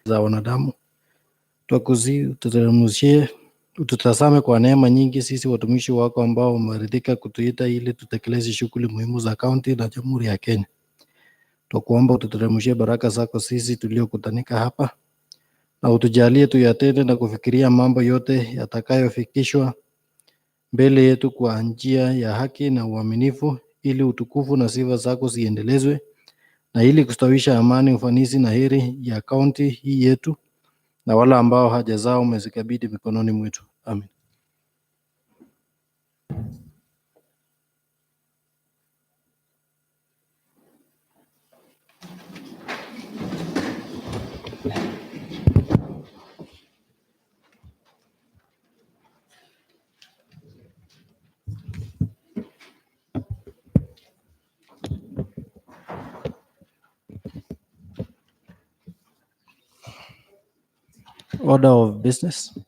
za wanadamu. Twakusihi ututeremshie, ututazame kwa neema nyingi sisi watumishi wako ambao umeridhika kutuita ili tutekeleze shughuli muhimu za kaunti na Jamhuri ya Kenya. Twakuomba ututeremshie baraka zako sisi tuliokutanika hapa, na utujalie tuyatende na kufikiria mambo yote yatakayofikishwa mbele yetu kwa njia ya haki na uaminifu, ili utukufu na sifa zako ziendelezwe, na ili kustawisha amani, ufanisi na heri ya kaunti hii yetu, na wale ambao haja zao umezikabidhi mikononi mwetu. Amen. Order of business.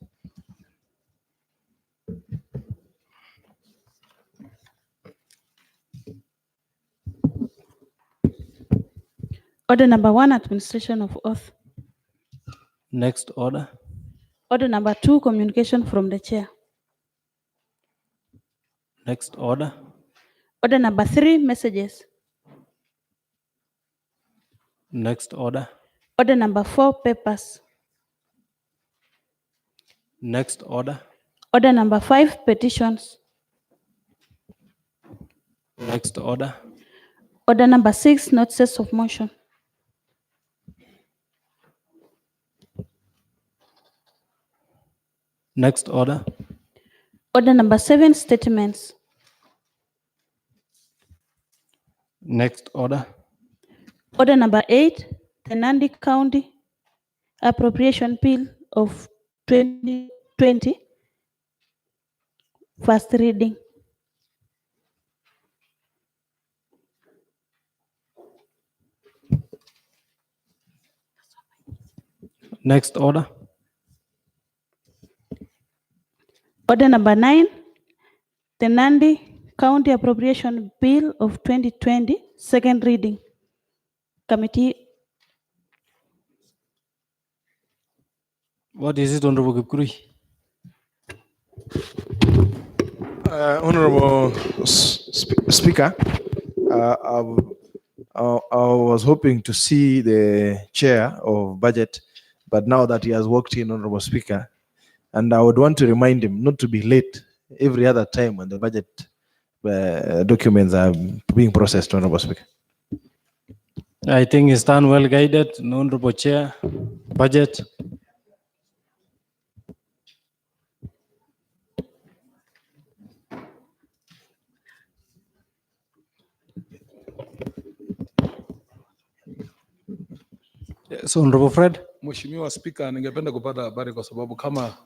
Order number 1, administration of oath. Next order. Order number 2, communication from the chair. Next order. Order number 3, messages. Next order. Order number 4, papers. Next order. Order number 5, petitions. Next order. Order number 6, notices of motion. Next order. Order number 7, statements. Next order. Order number 8, the Nandi County Appropriation Bill of 2020, first reading. Next order. Order number 9, the Nandi County Appropriation Bill of 2020, second reading. Committee. What is it, Honorable Kipkurui? Honorable Speaker, I was hoping to see the chair of budget, but now that he has walked in, Honorable Speaker, and I would want to remind him not to be late every other time when the budget documents are being processed, Honorable Speaker. I think he's done well guided, Honorable Chair. Budget. Yes, Honorable Fred. Mheshimiwa Spika, ningependa kupata habari kwa sababu kama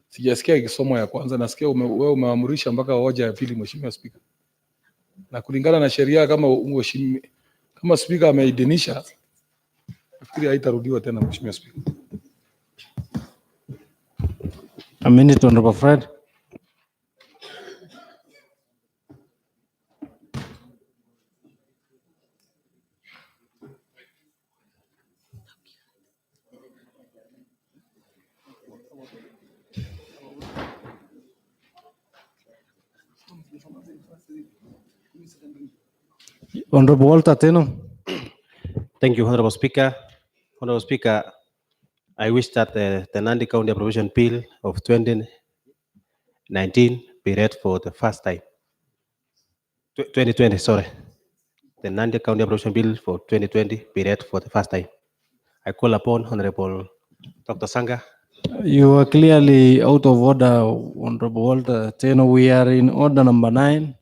sijasikia kisomo ya kwanza, nasikia wewe umeamrisha mpaka hoja ya pili, Mheshimiwa Spika. Na kulingana na sheria kama Spika ameidhinisha, nafikiri haitarudiwa tena, Mheshimiwa Spika. A minute, Honorable Fred. Honorable Walter Teno. Thank you, Honorable Speaker. Honorable Speaker, I wish that the Nandi County Appropriation Bill of 2019 be read for the first time. 2020, sorry. The Nandi County Appropriation Bill for 2020 be read for the first time. I call upon Honorable Dr. Sanga. You are clearly out of order, Honorable Walter Teno. We are in order number 9.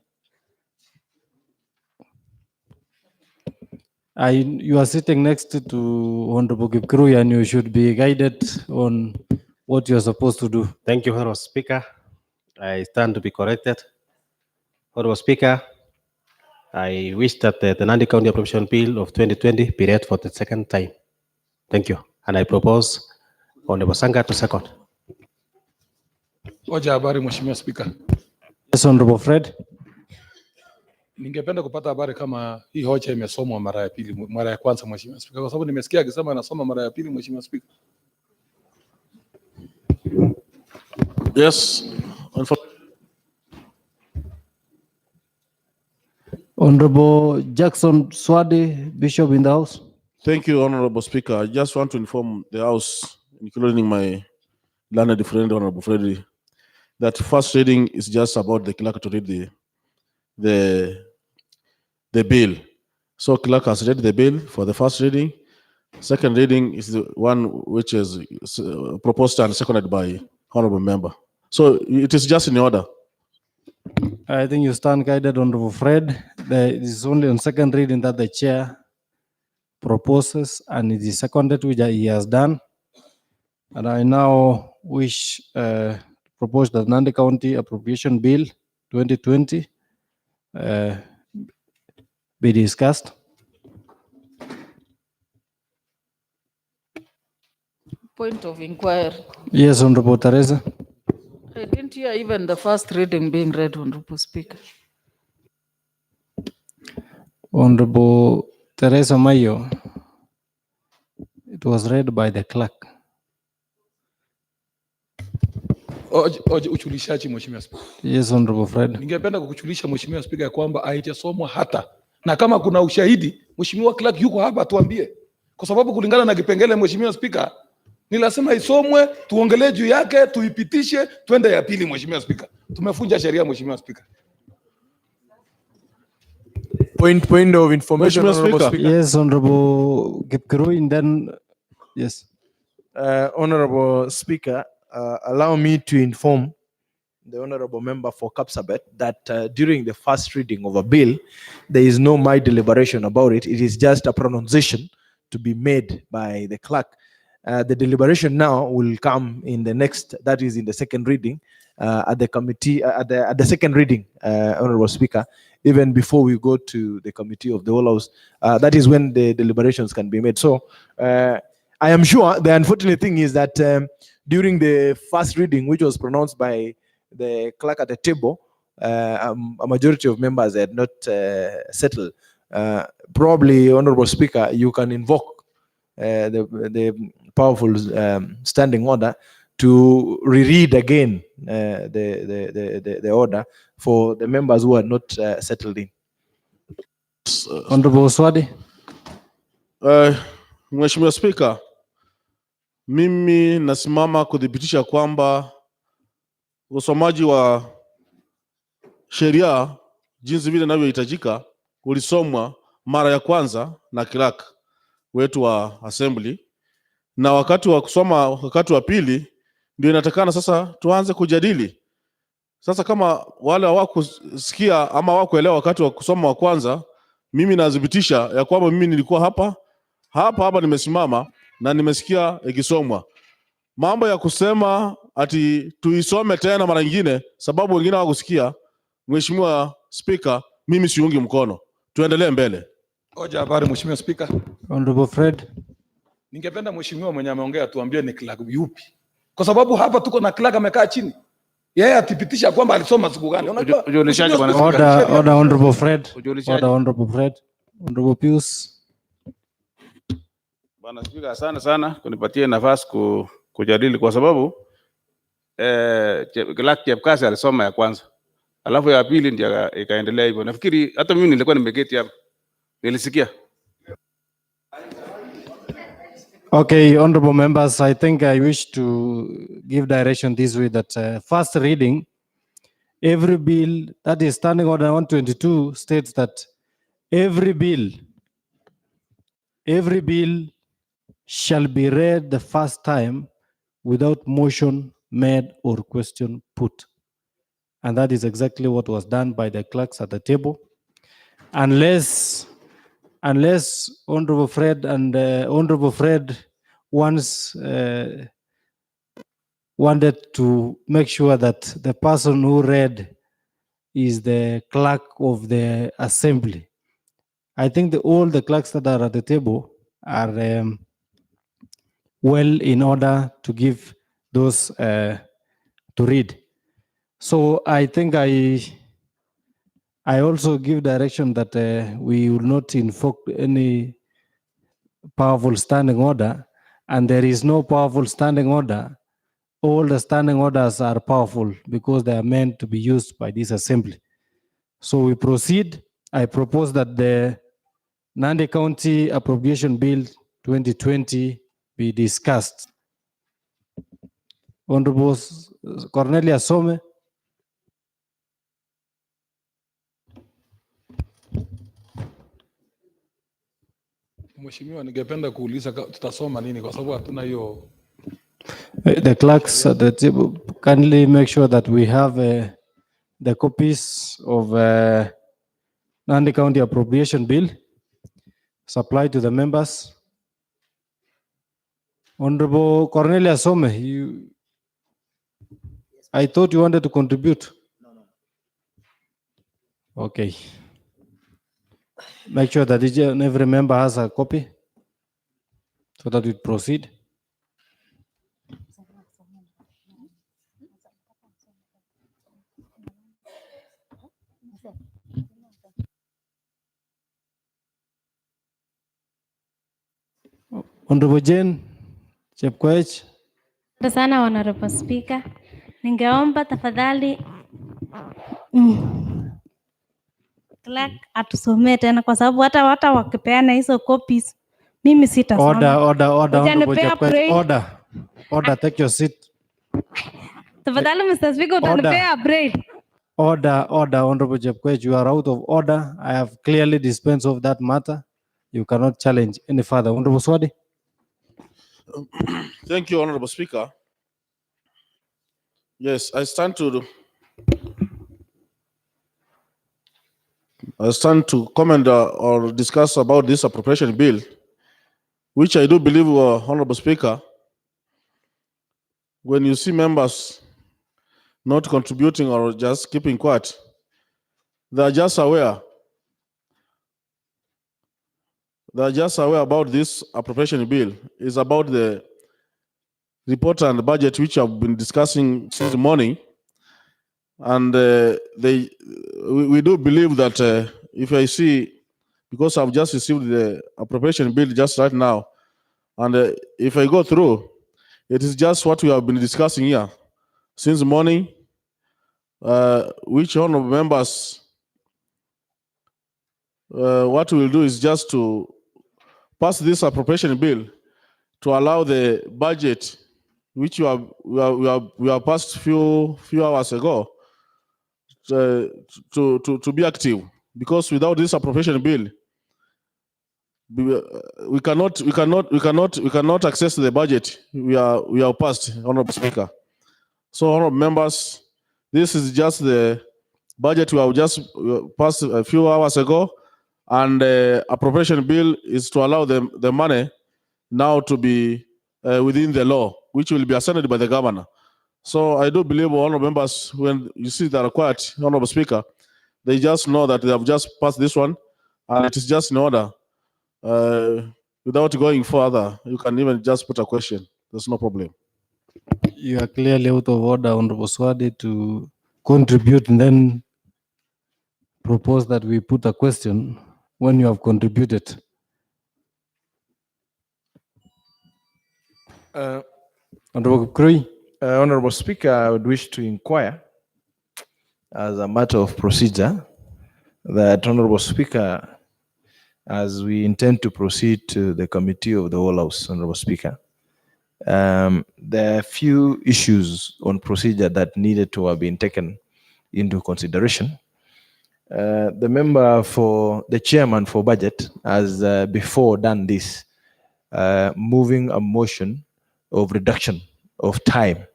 You are sitting next to Honorable Kipkurui, and you should be guided on what you are supposed to do. Thank you, Honorable Speaker. I stand to be corrected. Honorable Speaker, I wish that the Nandi County Appropriation Bill of 2020 be read for the second time. Thank you. And I propose Honorable Sanga to second. Hoja habari, Mheshimiwa Spika. Yes, Honorable Fred. Ningependa kupata habari kama hii hoja imesomwa mara ya pili, mara ya kwanza, Mheshimiwa Spika, kwa sababu nimesikia akisema anasoma mara ya pili, Mheshimiwa Spika. Yes. Honorable Jackson Swadi, Bishop in the house. Thank you, Honorable Speaker. I just want to inform the House, including my learned friend, Honorable Freddy, that first reading is just about the clerk to read the bill. So clerk has read the bill for the first reading. Second reading is the one which is proposed and seconded by Honorable Member. So it is just in order. I think you stand guided, Honorable Fred. It is only on second reading that the chair proposes, and it is seconded, which he has done. And I now wish propose that Nandi County Appropriation Bill 2020 be discussed. Point of inquiry. Yes, Honorable Teresa. I didn't hear even the first reading being read, Honorable Speaker. Honorable Teresa Mayo, it was read by the clerk. Uchulishaji, Mheshimiwa Spika. Yes, Honorable Fred. Ningependa kukuchulisha Mheshimiwa Spika ya kwamba haijasomwa hata, na kama kuna ushahidi Mheshimiwa clerk yuko hapa tuambie, kwa sababu kulingana na kipengele, Mheshimiwa Spika, ni lazima isomwe, tuongelee juu yake, tuipitishe, twende ya pili. Mheshimiwa Spika, tumefunja sheria, Mheshimiwa Spika. Point of information, Honorable Speaker. Yes, Honorable Kipkirui, and then yes. Honorable Speaker, allow me to inform the Honorable Member for Kapsabet that during the first reading of a bill, there is no my deliberation about it. It is just a pronunciation to be made by the clerk. The deliberation now will come in the next, that is in the second reading, at the committee, at the second reading, Honorable Speaker, even before we go to the committee of the whole house. That is when the deliberations can be made. So I am sure the unfortunate thing is that during the first reading, which was pronounced by the clerk at the table, a majority of members had not settled. Probably, Honorable Speaker, you can invoke the powerful standing order to reread again the order for the members who are not settled in. Honorable Swadi. Mheshimiwa Speaker, mimi nasimama kudhibitisha kwamba usomaji wa sheria jinsi vile inavyohitajika ulisomwa mara ya kwanza na clerk wetu wa assembly, na wakati wa kusoma wakati wa pili ndio inatakana sasa tuanze kujadili. Sasa kama wale hawakusikia ama hawakuelewa wakati wa kusoma wa kwanza, mimi nadhibitisha ya kwamba mimi nilikuwa hapa nimesimama na nimesikia ikisomwa. Mambo ya kusema ati tuisome tena mara nyingine sababu wengine hawakusikia, Mheshimiwa Speaker, mimi siungi mkono. Tuendelee mbele. Hoja habari, Mheshimiwa Speaker. Honorable Fred. Ningependa Mheshimiwa mwenye ameongea tuambie ni clerk yupi, kwa sababu hapa tuko na clerk amekaa chini, yeye atipitisha kwamba alisoma siku gani. Unajua Order, Honorable Fred. Order, Honorable Fred. Honorable Pius. Bwana Spika, asante sana kunipatia nafasi kujadili, kwa sababu clerk Chepkasi alisoma ya kwanza, alafu ya pili ndio ikaendelea hivyo. Nafikiri hata mimi nilikuwa nimeketi hapa nilisikia. Okay, honorable members, I think I wish to give direction this way that first reading, every bill, that is Standing Order 122 states that every bill shall be read the first time without motion made or question put. And that is exactly what was done by the clerks at the table. Unless Honorable Fred and Honorable Fred once wanted to make sure that the person who read is the clerk of the assembly. I think all the clerks that are at the table are well in order to give those to read. So I think I I also give direction that we will not invoke any powerful standing order, and there is no powerful standing order. All the standing orders are powerful because they are meant to be used by this assembly. So we proceed. I propose that the Nandi County Appropriation Bill 2020 be discussed. Honorable Cornelia Some. Mheshimiwa, ningependa kuuliza tutasoma nini kwa sababu hatuna hiyo. The clerks at the table kindly make sure that we have the copies of Nandi County Appropriation Bill supplied to the members. Honorable Cornelia Some, I thought you wanted to contribute. Okay. Make sure that each and every member has a copy so that we proceed. Honorable Jane Chepkoech. Asante sana Honorable Speaker. Ningeomba tafadhali clerk atusomee tena kwa sababu hata wakipeana hizo copies mimi sitasoma. Order, Honorable Chepkoech. break. Order, take your seat. Tafadhali Mr. Speaker, utanipea break. Order, Honorable Chepkoech, you are out of order. I have clearly dispensed of that matter. You cannot challenge any further. Honorable Swadi. Thank you, Honorable Speaker. Yes, I stand to comment or discuss about this appropriation bill, which I do believe, Honorable Speaker, when you see members not contributing or just keeping quiet, they are just aware. They are just aware about this appropriation bill. It's about the report and the budget which I've been discussing since the morning. And we do believe that if I see, because I've just received the appropriation bill just right now, and if I go through, it is just what we have been discussing here since the morning, which honorable members, what we'll do is just to pass this appropriation bill to allow the budget, which we have passed few hours ago, to be active, because without this appropriation bill, we cannot access the budget we are passed, Honorable Speaker. So, honorable members, this is just the budget we have just passed a few hours ago, and the appropriation bill is to allow the money now to be within the law, which will be ascended by the governor. So I do believe, honorable members, when you see that are quiet, Honorable Speaker, they just know that they have just passed this one, and it is just in order. Without going further, you can even just put a question. There's no problem. You are clearly out of order, Honorable Swadi, to contribute and then propose that we put a question when you have contributed. Honorable Krui. Honorable Speaker, I would wish to inquire, as a matter of procedure, that Honorable Speaker, as we intend to proceed to the committee of the whole House, Honorable Speaker, there are a few issues on procedure that needed to have been taken into consideration. The member for the chairman for budget has before done this, moving a motion of reduction of time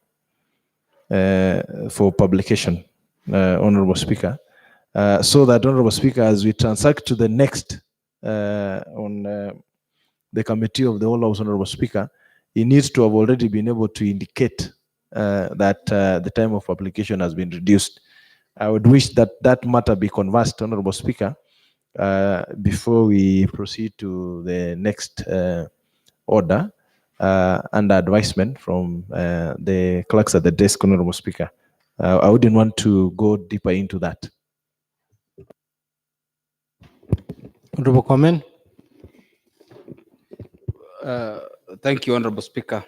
for publication, Honorable Speaker, so that, Honorable Speaker, as we transact to the next on the committee of the whole House, Honorable Speaker, he needs to have already been able to indicate that the time of publication has been reduced. I would wish that that matter be conversed, Honorable Speaker, before we proceed to the next order and advisement from the clerks at the desk, Honorable Speaker. I wouldn't want to go deeper into that. Honorable comment. Thank you, Honorable Speaker.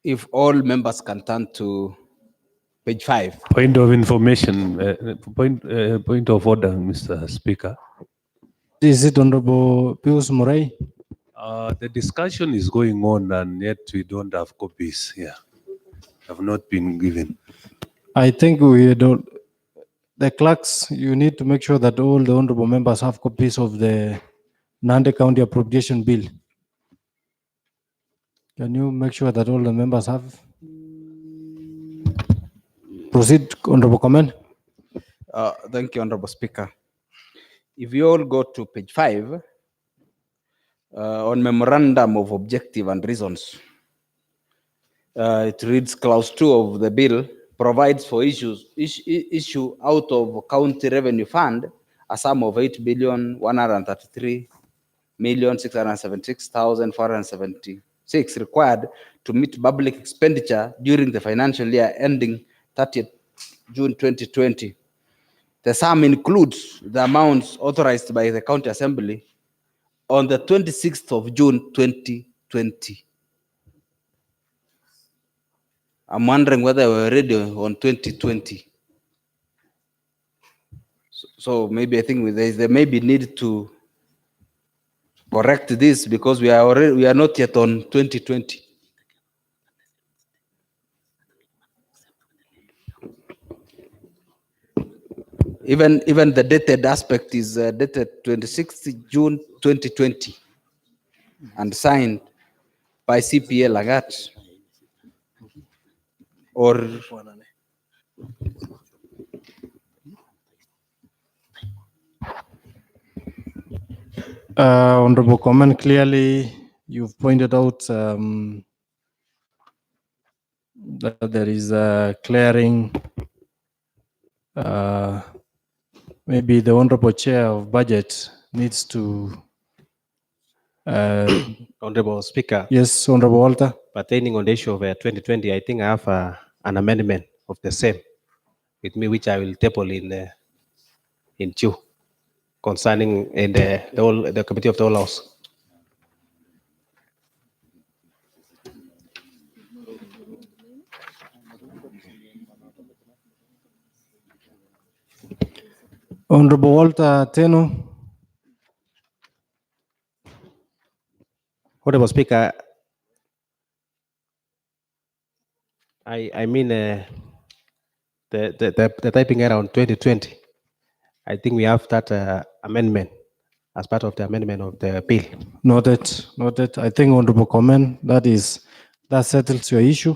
If all members can turn to page 5. Point of information, point of order, Mr. Speaker. Is it Honorable Pius Murai? The discussion is going on and yet we don't have copies here. Have not been given. I think we don't. The clerks, you need to make sure that all the honorable members have copies of the Nandi County Appropriation Bill. Can you make sure that all the members have? Proceed, Honorable comment. Thank you, Honorable Speaker. If you all go to page 5, on memorandum of objective and reasons, it reads clause 2 of the bill provides for issue out of county revenue fund a sum of 8,133,676,476 required to meet public expenditure during the financial year ending 30th June 2020. The sum includes the amounts authorized by the County Assembly on the 26th of June 2020. I'm wondering whether we're ready on 2020. So maybe I think there may be need to correct this because we are not yet on 2020. Even the dated aspect is dated 26th June 2020 and signed by CPA Lagat or Honorable comment, clearly you've pointed out that there is a clearing. Maybe the Honorable Chair of Budget needs to. Honorable Speaker. Yes, Honorable Walter. Pertaining on the issue of 2020, I think I have an amendment of the same with me, which I will table in two concerning in the Committee of the Whole House. Honorable Walter Teno. Honorable Speaker, I mean the typing error on 2020. I think we have that amendment as part of the amendment of the bill. Noted. I think Honorable comment, that settles your issue.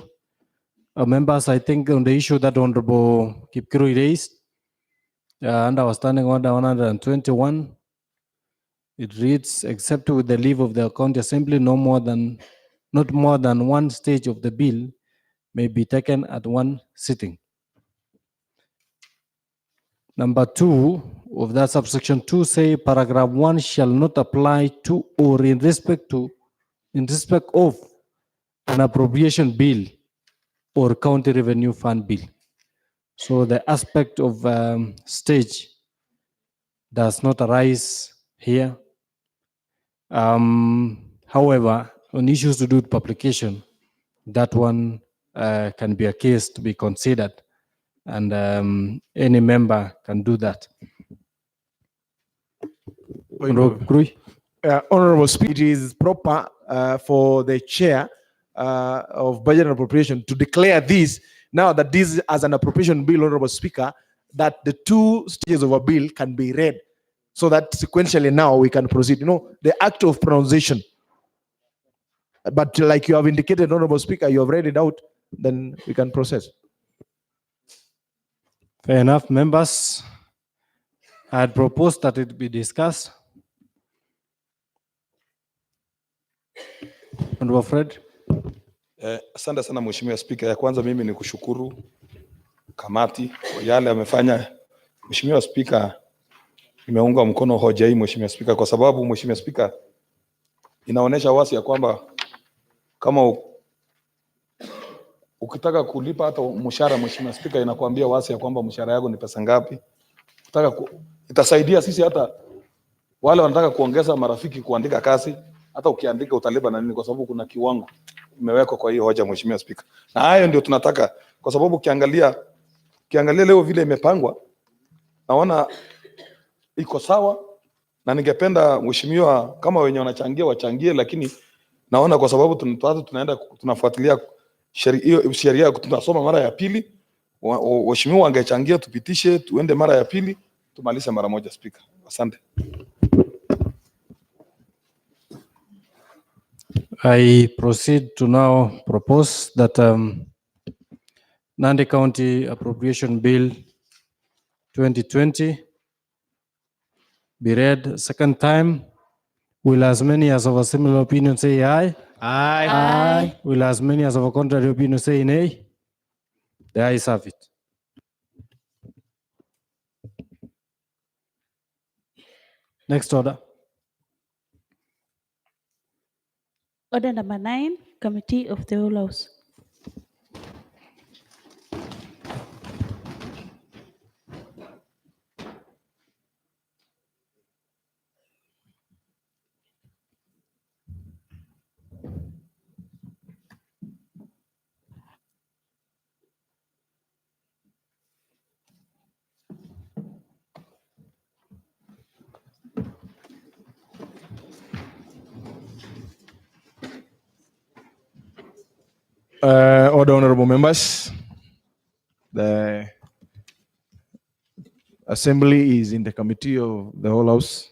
Members, I think on the issue that Honorable Kipkirui raised, under our standing order 121, it reads, except with the leave of the County Assembly, not more than one stage of the bill may be taken at one sitting. Number 2 of that subsection 2 say paragraph 1 shall not apply to or in respect of an appropriation bill or county revenue fund bill. So the aspect of stage does not arise here. However, on issues to do with publication, that one can be a case to be considered, and any member can do that. Honorable Speaker, it is proper for the chair of Budget and Appropriation to declare this, now that this as an appropriation bill, Honorable Speaker, that the 2 stages of a bill can be read, so that sequentially now we can proceed. You know, the act of pronunciation. But like you have indicated, Honorable Speaker, you have read it out, then we can process. Fair enough, members. I had proposed that it be discussed. Honorable Fred. Asante sana Mheshimiwa Spika. Ya kwanza mimi ni kushukuru kamati kwa yale amefanya. Mheshimiwa Spika, nimeunga mkono hoja hii Mheshimiwa Spika, kwa sababu Mheshimiwa Spika, inaonyesha wazi ya kwamba kama ukitaka kulipa hata mshahara Mheshimiwa Spika, inakwambia wazi ya kwamba mshahara yako ni pesa ngapi. Itasaidia sisi hata wale wanataka kuongeza marafiki kuandika kazi, hata ukiandika utalipa na nini, kwa sababu kuna kiwango imewekwa kwa hiyo hoja, Mheshimiwa Spika. Na hayo ndio tunataka, kwa sababu ukiangalia leo vile imepangwa, naona iko sawa, na ningependa mheshimiwa kama wenye wanachangia wachangie, lakini naona kwa sababu tunafuatilia sheria, tunasoma mara ya pili, waheshimiwa wangechangia tupitishe, tuende mara ya pili, tumalize mara moja. Spika, asante. I proceed to now propose that Nandi County Appropriation Bill 2020 be read second time. Will as many as of a similar opinion say aye? Aye. Aye. Will as many as of a contrary opinion say nay? The ayes have it. Next order. Order number 9, Committee of the Whole House. Order, honorable members. The assembly is in the committee of the whole house.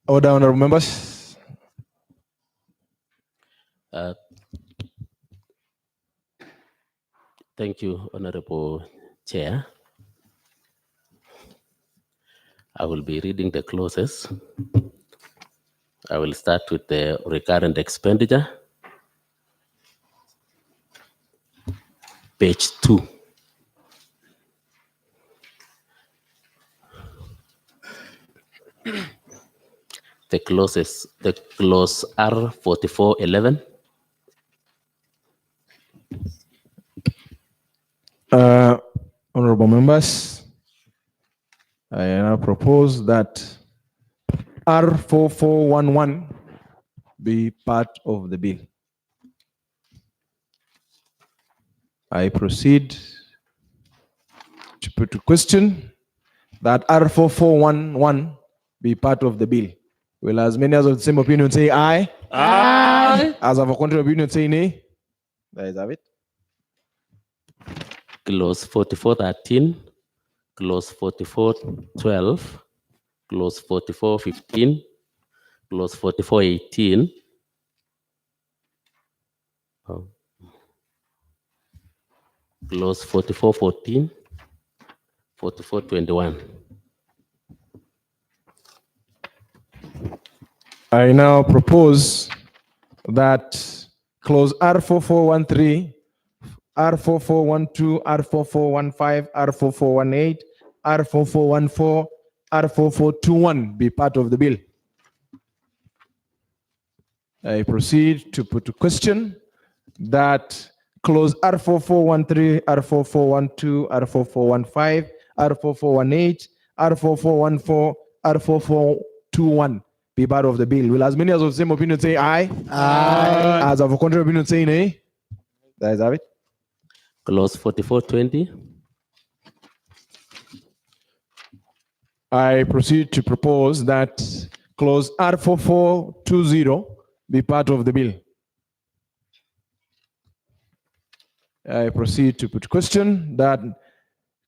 Order, honorable members. Thank you, Honorable Chair. I will be reading the clauses. I will start with the recurrent expenditure. Page 2. The clauses, the clause R4411. Honorable members, I now propose that R4411 be part of the bill. I proceed to put to question that R4411 be part of the bill. Will as many as of the same opinion say aye? Aye. As of a contrary opinion say nay? There is have it. Clause 4413, clause 4412, clause 4415, clause 4418, clause 4414, 4421. I now propose that clause R4413, R4412, R4415, R4418, R4414, R4421 be part of the bill. I proceed to put to question that clause R4413, R4412, R4415, R4418, R4414, R4421 be part of the bill. Will as many as of the same opinion say aye? Aye. As of a contrary opinion say nay? There is have it. Clause 4420. I proceed to propose that clause R4420 be part of the bill. I proceed to put question that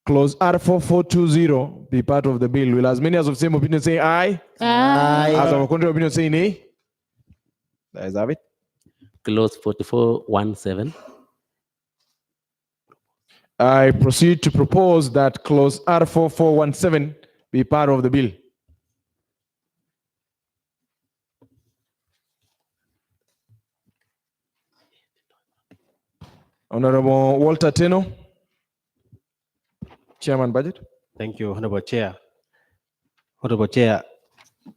clause R4420 be part of the bill. Will as many as of same opinion say aye? Aye. As of contrary opinion say nay? That is have it. Clause 4417. I proceed to propose that clause R4417 be part of the bill. Honorable Walter Teno, Chairman Budget. Thank you, Honorable Chair. Honorable Chair,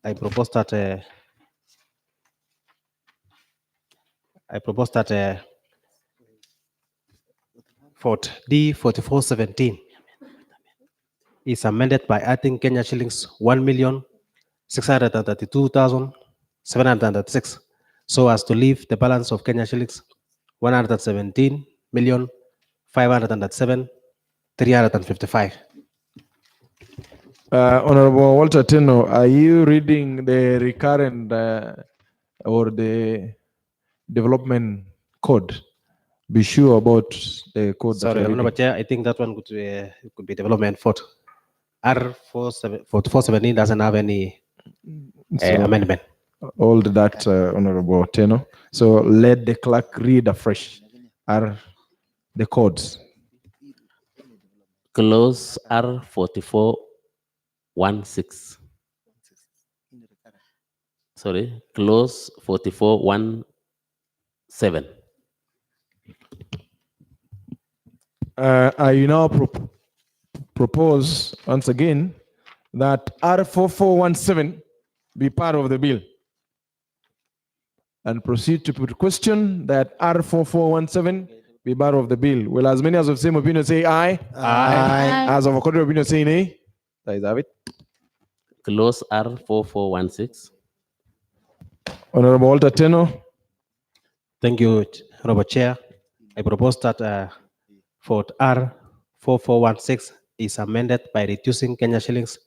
I propose that Fort D 4417 is amended by adding Kenya shillings 1,632,736 so as to leave the balance of Kenya shillings 117,507,355. Honorable Walter Teno, are you reading the recurrent or the development code? Be sure about the code. Sorry, Honorable Chair, I think that one could be development Fort. R4417 doesn't have any amendment. All that, Honorable Teno. So let the clerk read afresh the codes. Clause R4416. Sorry, clause 4417. I now propose once again that R4417 be part of the bill and proceed to put question that R4417 be part of the bill. Will as many as of same opinion say aye? Aye. As of a contrary opinion say nay? That is have it. Clause R4416. Honorable Walter Teno. Thank you, Honorable Chair. I propose that Fort R4416 is amended by reducing Kenya shillings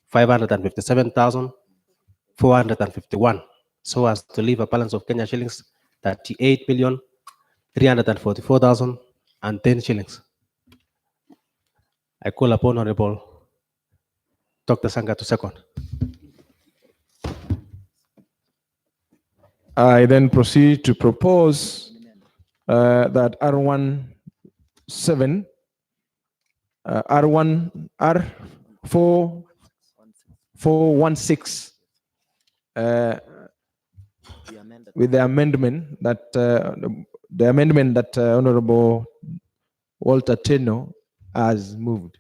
557,451 so as to leave a balance of Kenya shillings 38,344,010 shillings. I call upon Honorable Dr. Sanga to second. I then proceed to propose that R416 with the amendment that Honorable Walter Teno has moved.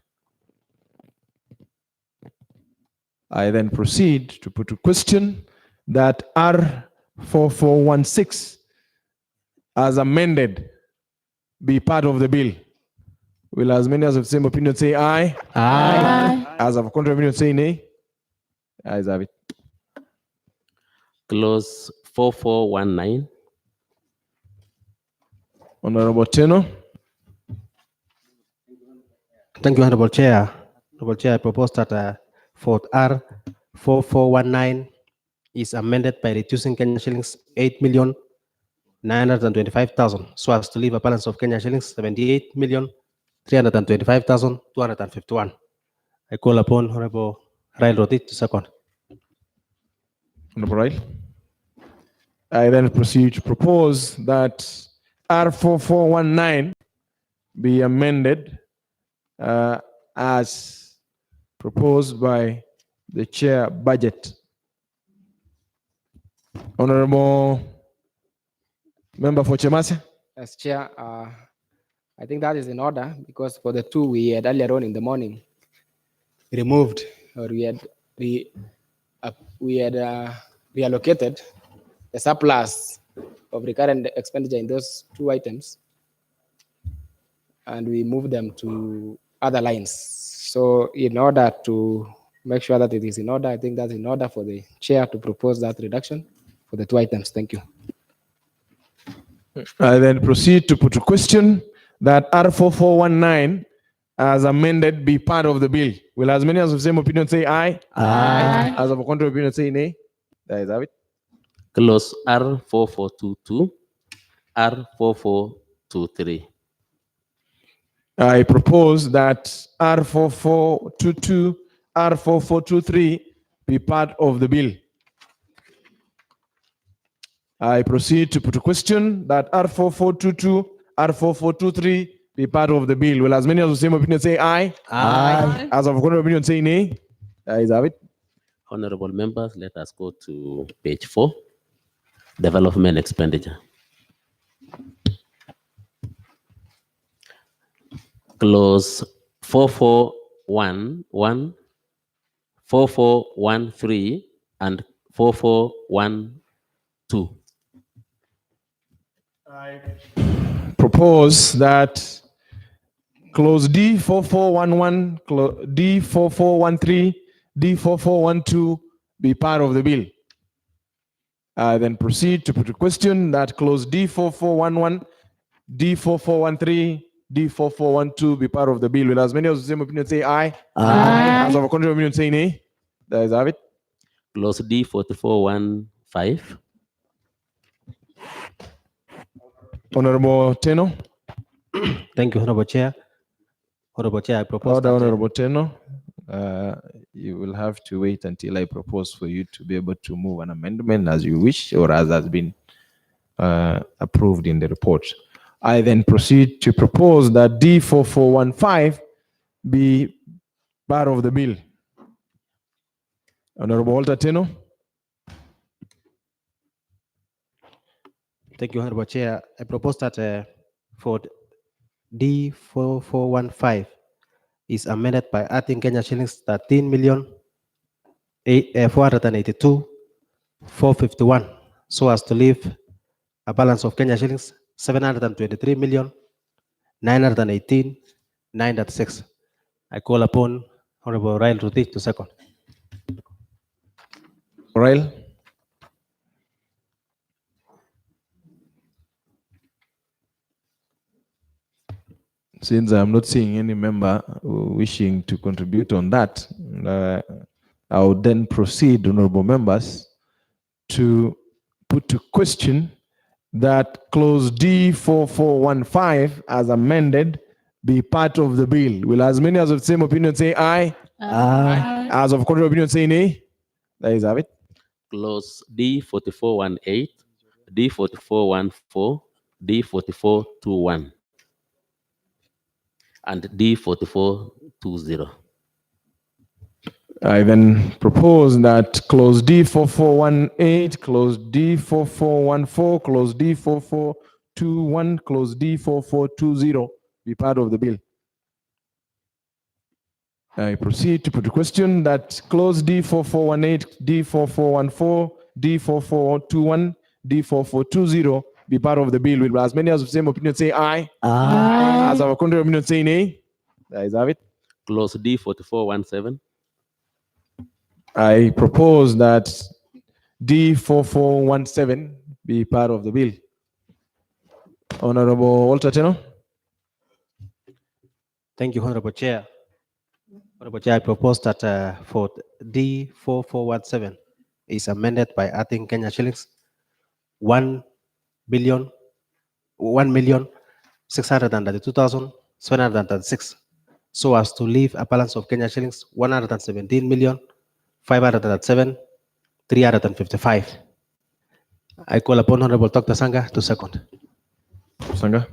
I then proceed to put a question that R4416 as amended be part of the bill. Will as many as of the same opinion say aye? Aye. As of contrary opinion say nay? Ayes have it. Clause 4419. Honorable Teno. Thank you, Honorable Chair. Honorable Chair, I propose that Fort R4419 is amended by reducing Kenya shillings 8,925,000 so as to leave a balance of Kenya shillings 78,325,251. I call upon Honorable Rail Rotich to second. Honorable Rail. I then proceed to propose that R4419 be amended as proposed by the Chair Budget. Honorable Member for Chemase. As Chair, I think that is in order because for the two we had earlier on in the morning removed or we had reallocated the surplus of recurrent expenditure in those two items and we moved them to other lines. So in order to make sure that it is in order, I think that's in order for the Chair to propose that reduction for the two items. Thank you. I then proceed to put a question that R4419 as amended be part of the bill. Will as many as of the same opinion say aye? Aye. As of a contrary opinion say nay? That is have it. Clause R4422, R4423. I propose that R4422, R4423 be part of the bill. I proceed to put a question that R4422, R4423 be part of the bill. Will as many of the same opinion say aye? Aye. As of contrary opinion say nay? That is have it. Honorable members, let us go to page 4, development expenditure. Clause 4411, 4413, and 4412. Propose that clause D4411, D4413, D4412 be part of the bill. I then proceed to put a question that clause D4411, D4413, D4412 be part of the bill. Will as many of the same opinion say aye? Aye. As of a contrary opinion say nay? That is have it. Clause D4415. Honorable Teno. Thank you, Honorable Chair. Honorable Chair, I propose Order, that, Honorable Teno. You will have to wait until I propose for you to be able to move an amendment as you wish or as has been approved in the report. I then proceed to propose that D4415 be part of the bill. Honorable Walter Teno. Thank you, Honorable Chair. I propose that for D4415 is amended by adding Kenya shillings 13,482,451 so as to leave a balance of Kenya shillings 723,918,906. I call upon Honorable Rail Rutich to second. Rail. Since I'm not seeing any member wishing to contribute on that, I would then proceed, honorable members, to put to question that clause D4415 as amended be part of the bill. Will as many as of the same opinion say aye? Aye. As of contrary opinion say nay? That is have it. Clause D4418, D4414, D4421, and D4420. I then propose that clause D4418, clause D4414, clause D4421, clause D4420 be part of the bill. I proceed to put a question that clause D4418, D4414, D4421, D4420 be part of the bill. Will as many as the same opinion say aye? Aye. As our contrary opinion say nay? That is have it. Clause D4417. I propose that D4417 be part of the bill. Honorable Walter Teno. Thank you, Honorable Chair. Honorable Chair, I propose that for D4417 is amended by adding Kenya shillings 1,632,736 so as to leave a balance of Kenya shillings 117,507,355. I call upon Honorable Dr. Sanga to second. Sanga.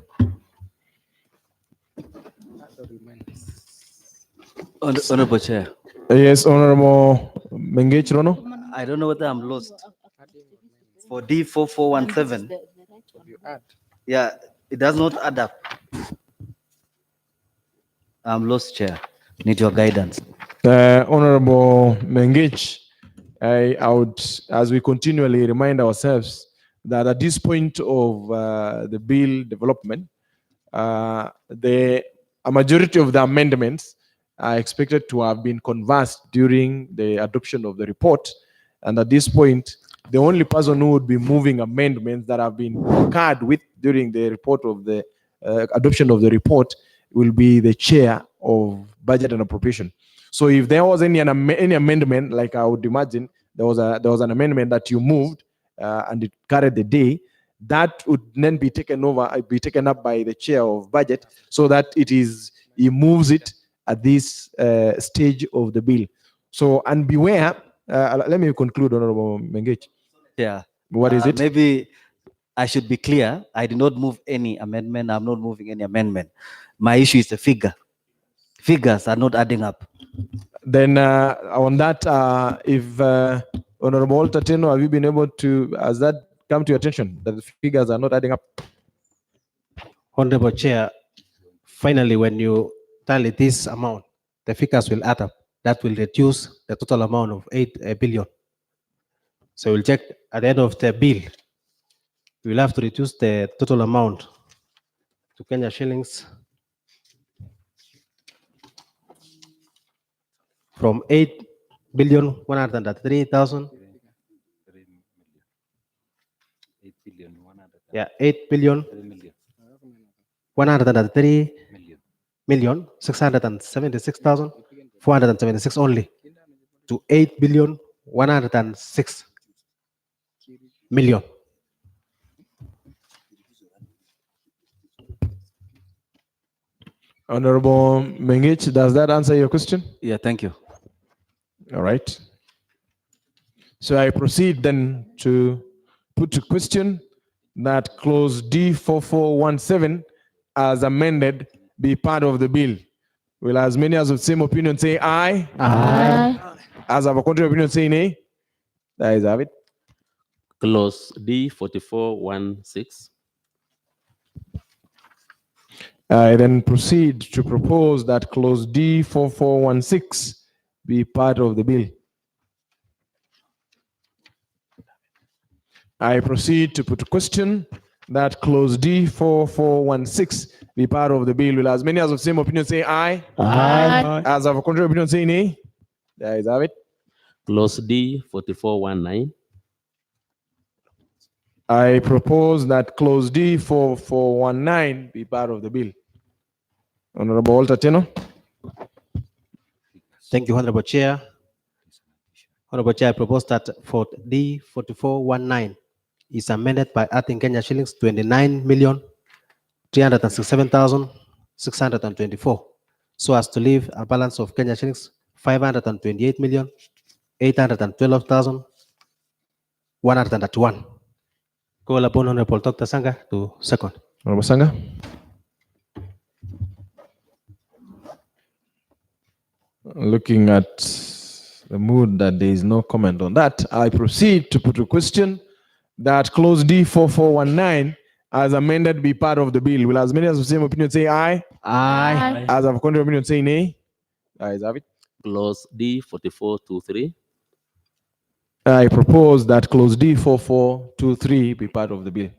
Honorable Chair. Yes, Honorable Mengech Rono. I don't know whether I'm lost. For D4417, yeah, it does not add up. I'm lost, Chair. Need your guidance. Honorable Mengech, I would, as we continually remind ourselves that at this point of the bill development, a majority of the amendments are expected to have been conversed during the adoption of the report. And at this point, the only person who would be moving amendments that have been concurred with during the report of the adoption of the report will be the chair of budget and appropriation. So if there was any amendment, like I would imagine there was an amendment that you moved and it carried the day, that would then be taken up by the chair of budget, so that he moves it at this stage of the bill. So, and beware, let me conclude, Honorable Mengech. Yeah. What is it? Maybe I should be clear. I did not move any amendment. I'm not moving any amendment. My issue is the figure. Figures are not adding up. Then on that, if Honorable Walter Teno, have you been able to, has that come to your attention that the figures are not adding up? Honorable Chair, finally, when you tally this amount, the figures will add up. That will reduce the total amount of 8 billion. So we'll check at the end of the bill. We will have to reduce the total amount to Kenya shillings from 8,133,000. Yeah, 8,133,676,476 only to 8,106,000,000. Honorable Mengich, does that answer your question? Yeah, thank you. All right. So I proceed then to put to question that clause D4417 as amended be part of the bill. Will as many as of the same opinion say aye? Aye. As of a contrary opinion say nay? That is have it. Clause D4416. I then proceed to propose that clause D4416 be part of the bill. I proceed to put a question that clause D4416 be part of the bill. Will as many as of the same opinion say aye? Aye. As of a contrary opinion say nay? There is have it. Clause D4419. I propose that clause D4419 be part of the bill. Honorable Walter Teno. Thank you, Honorable Chair. Honorable Chair, I propose that for D4419 is amended by adding Kenya shillings 29,367,624, so as to leave a balance of Kenya shillings 528,812,101. Call upon Honorable Dr. Sanga to second. Honorable Sanga. Looking at the mood that there is no comment on that, I proceed to put a question that clause D4419 as amended be part of the bill. Will as many as the same opinion say aye? Aye. As of contrary opinion say nay? Ayes have it. Clause D4423. I propose that clause D4423 be part of the bill.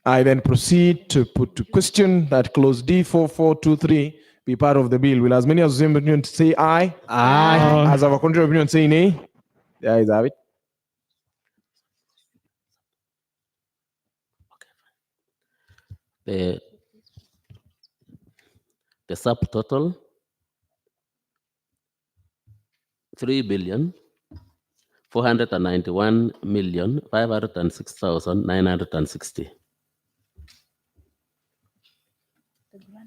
I then proceed to put to question that clause D4423 be part of the bill. Will as many as the same opinion say aye? Aye. As of a contrary opinion say nay? The ayes have it. The subtotal 3,491,506,960.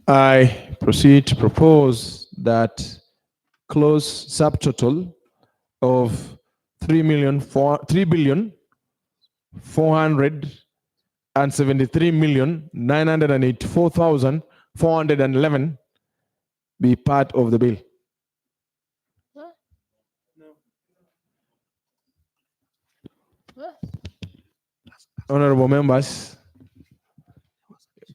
I proceed to propose that clause subtotal of 3,473,984,411 be part of the bill. Honorable members,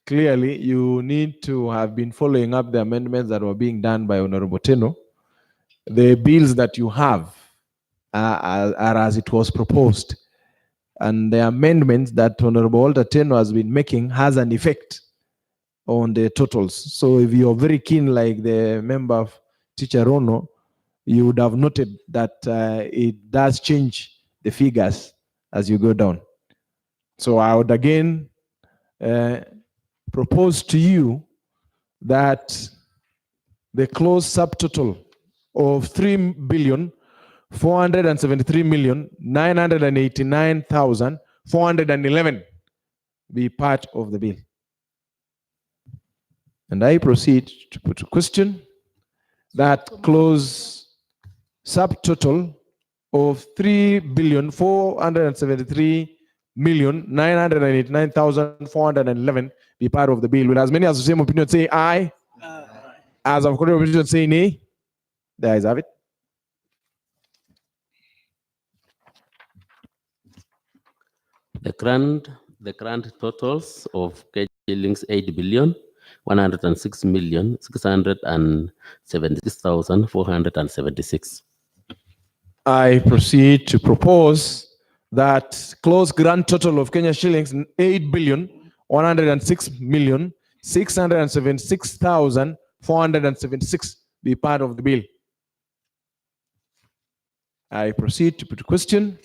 clearly you need to have been following up the amendments that were being done by Honorable Teno. The bills that you have are as it was proposed, and the amendments that Honorable Walter Teno has been making has an effect on the totals. So if you're very keen, like the member of Teacher Rono, you would have noted that it does change the figures as you go down. So I would again propose to you that the closed subtotal of 3,473,989,411 be part of the bill. And I proceed to put a question that close subtotal of 3,473,989,411 be part of the bill. Will as many as the same opinion say aye? Aye. As of contrary opinion say nay? The ayes have it. The grant totals of shillings 8,106,676,476. I proceed to propose that close grand total of Kenya shillings 8,106,676,476 be part of the bill. I proceed to put a question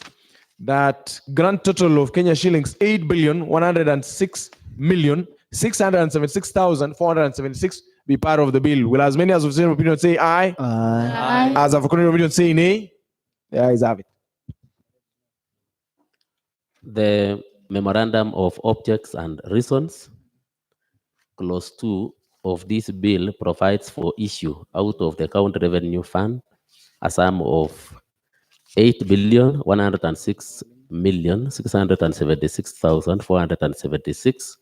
that grand total of Kenya shillings 8,106,676,476 be part of the bill. Will as many as of the same opinion say aye? Aye. As of contrary opinion say nay? The ayes have it. The memorandum of objects and reasons, clause 2 of this bill provides for issue out of the county revenue fund a sum of 8,106,676,476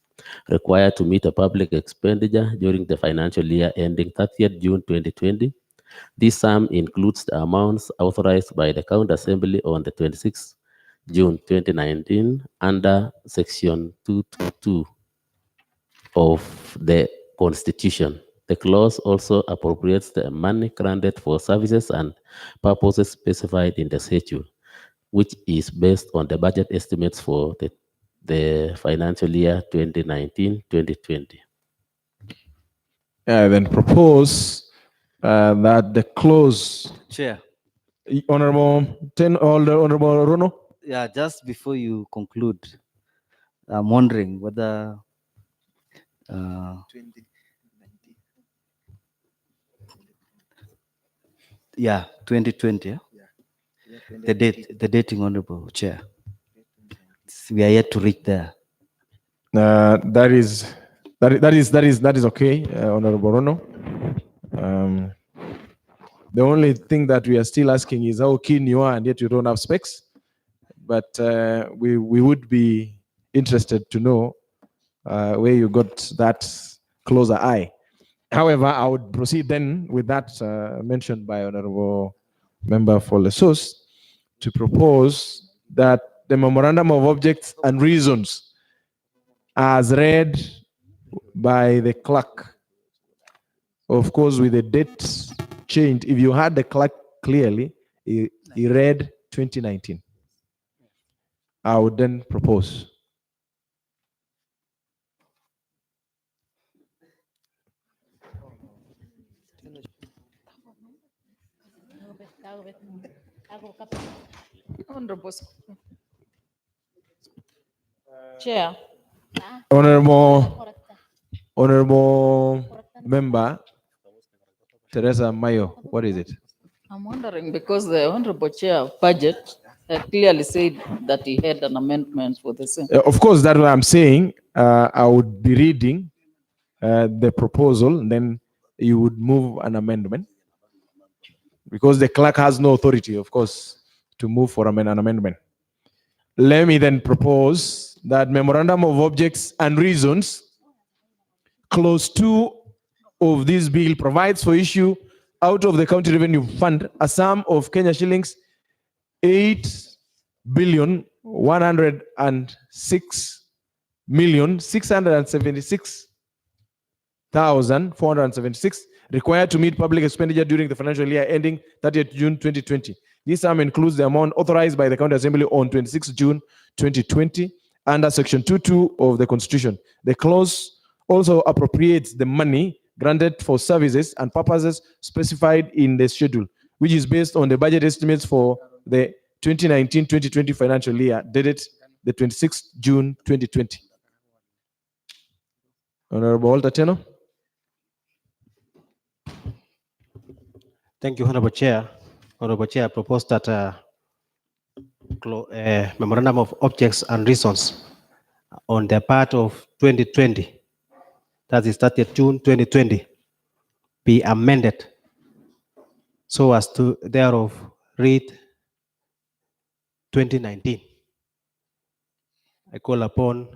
required to meet a public expenditure during the financial year ending 30th June 2020. This sum includes the amounts authorized by the County Assembly on the 26th June 2019 under Section 222 of the Constitution. The clause also appropriates the money granted for services and purposes specified in the schedule, which is based on the budget estimates for the financial year 2019-2020. I then propose that the clause. Chair. Honorable Rono. Yeah, just before you conclude, I'm wondering whether yeah, 2020. Yeah? The dating, Honorable Chair. We are yet to reach there. That is okay, Honorable Rono. The only thing that we are still asking is how keen you are, and yet you don't have specs. But we would be interested to know where you got that closer eye. However, I would proceed then with that mentioned by Honorable Member for Lesos to propose that the memorandum of objects and reasons as read by the clerk, of course, with the date changed. If you had the clerk clearly, he read 2019. I would then propose. Honorable Chair. Honorable Member Teresa Mayo, what is it? I'm wondering because the Honorable Chair of Budget clearly said that he had an amendment for the same. Of course, that's what I'm saying. I would be reading the proposal, and then you would move an amendment. Because the clerk has no authority, of course, to move for an amendment. Let me then propose that memorandum of objects and reasons, clause 2 of this bill provides for issue out of the county revenue fund a sum of Kenya shillings 8,106,676,476 required to meet public expenditure during the financial year ending 30th June 2020. This sum includes the amount authorized by the County Assembly on 26 June 2020 under Section 22 of the Constitution. The clause also appropriates the money granted for services and purposes specified in the schedule, which is based on the budget estimates for the 2019-2020 financial year dated the 26th June 2020. Honorable Walter Teno. Thank you, Honorable Chair. Honorable Chair, I propose that memorandum of objects and reasons on the part of 2020, that is 30th June 2020, be amended so as to thereof read 2019. I call upon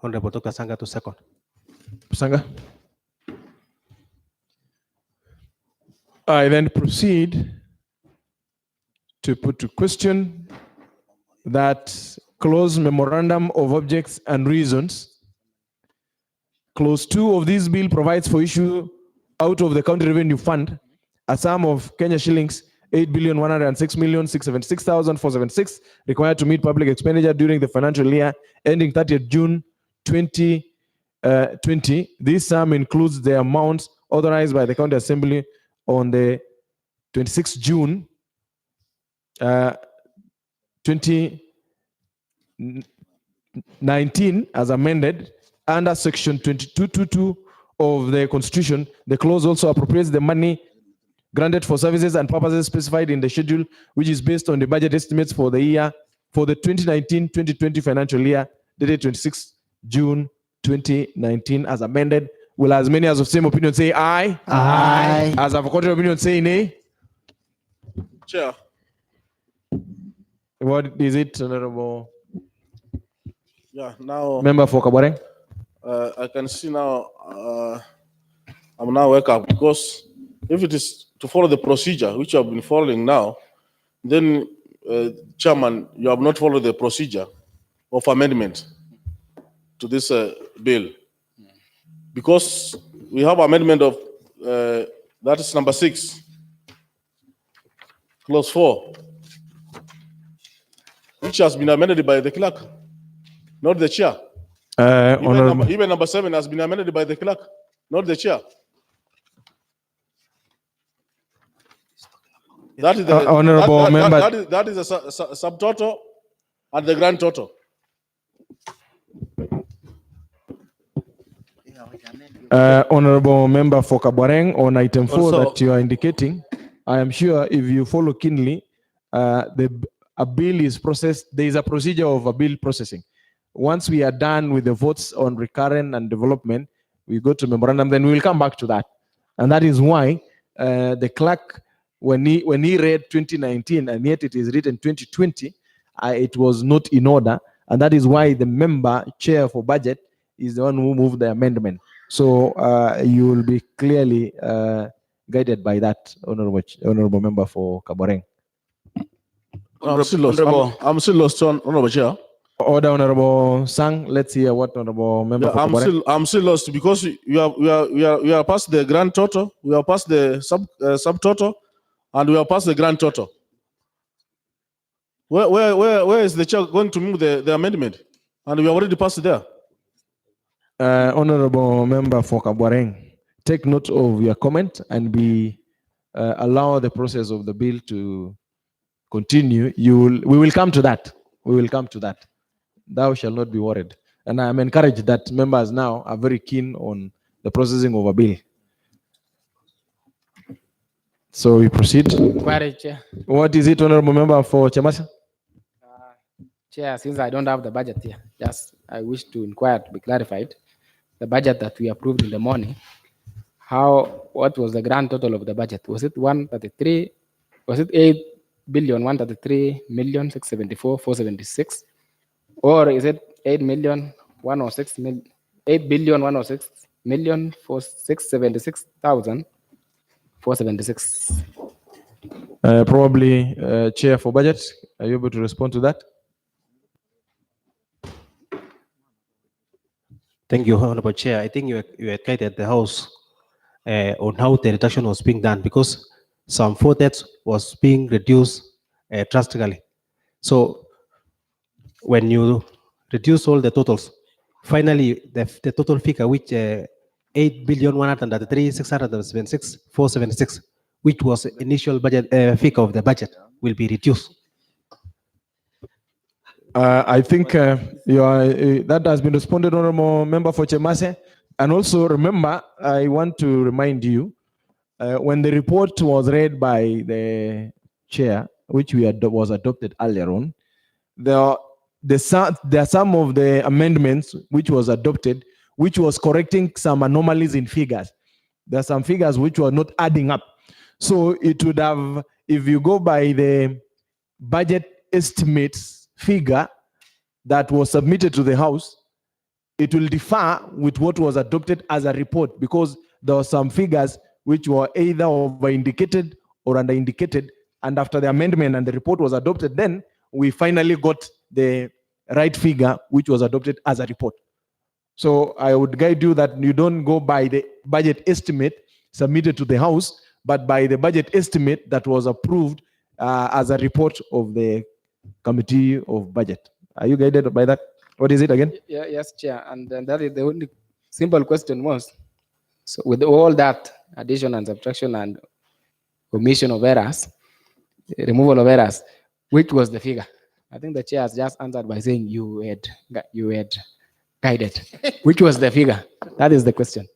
Honorable Dr. Sanga to second. Sanga. I then proceed to put to question that clause memorandum of objects and reasons. Clause 2 of this bill provides for issue out of the county revenue fund a sum of Kenya shillings 8,106,676,476 required to meet public expenditure during the financial year ending 30th June 2020. This sum includes the amounts authorized by the county assembly on the 26th June 2019 as amended under section 2222 of the constitution. The clause also appropriates the money granted for services and purposes specified in the schedule, which is based on the budget estimates for the year for the 2019-2020 financial year dated 26 June 2019 as amended. Will as many as of same opinion say aye? Aye. As of contrary opinion say nay? Chair. What is it, Honorable Yeah, now Member for Kaboreng? I can see now, I'm now wake up, because if it is to follow the procedure which you have been following now, then Chairman, you have not followed the procedure of amendment to this bill. Because we have amendment of, that is number 6, clause 4, which has been amended by the clerk, not the chair. Even number 7 has been amended by the clerk, not the chair. That is the Honorable member. That is the subtotal and the grand total. Honorable member for Kaboreng, on item 4 Also- that you are indicating, I am sure if you follow keenly, a bill is processed. There is a procedure of a bill processing. Once we are done with the votes on recurrent and development, we go to memorandum, then we will come back to that. And that is why the clerk, when he read 2019 and yet it is written 2020, it was not in order. And that is why the member chair for budget is the one who moved the amendment. So you will be clearly guided by that, honorable member for Kaboreng. I'm still lost. I'm still lost, Honorable Chair. Order, Honorable Sang. Let's hear what Honorable member for Kaboreng. I'm still lost because we are past the grand total, we are past the subtotal, and we are past the grand total. Where is the chair going to move the amendment? And we are already past there. Honorable member for Kaboreng, take note of your comment and allow the process of the bill to continue. We will come to that. We will come to that. Thou shall not be worried. And I am encouraged that members now are very keen on the processing of a bill. So we proceed. Chair. What is it, honorable member for Chamasa? Chair, since I don't have the budget here, I wish to inquire to be clarified. The budget that we approved in the morning, what was the grand total of the budget? Was it 133? Was it 8,133,674,476? Or is it 8,106,676,476? Probably chair for budget. Are you able to respond to that? Thank you, Honorable Chair. I think you educated the House on how the reduction was being done, because some voted was being reduced drastically. So when you reduce all the totals, finally the total figure, which 8,133,676,476, which was initial budget figure of the budget, will be reduced. I think that has been responded, honorable member for Chemase. And also remember, I want to remind you, when the report was read by the chair, which was adopted earlier on, there are some of the amendments which was adopted, which was correcting some anomalies in figures. There are some figures which were not adding up. So it would have, if you go by the budget estimates figure that was submitted to the House, it will differ with what was adopted as a report, because there were some figures which were either over-indicated or under-indicated, and after the amendment and the report was adopted, then we finally got the right figure which was adopted as a report. So I would guide you that you don't go by the budget estimate submitted to the House, but by the budget estimate that was approved as a report of the Committee of Budget. Are you guided by that? What is it again? Yeah, yes, Chair. And then that is the only simple question was, so with all that addition and subtraction and omission of errors, removal of errors, which was the figure? I think the chair has just answered by saying you had guided. Which was the figure? That is the question.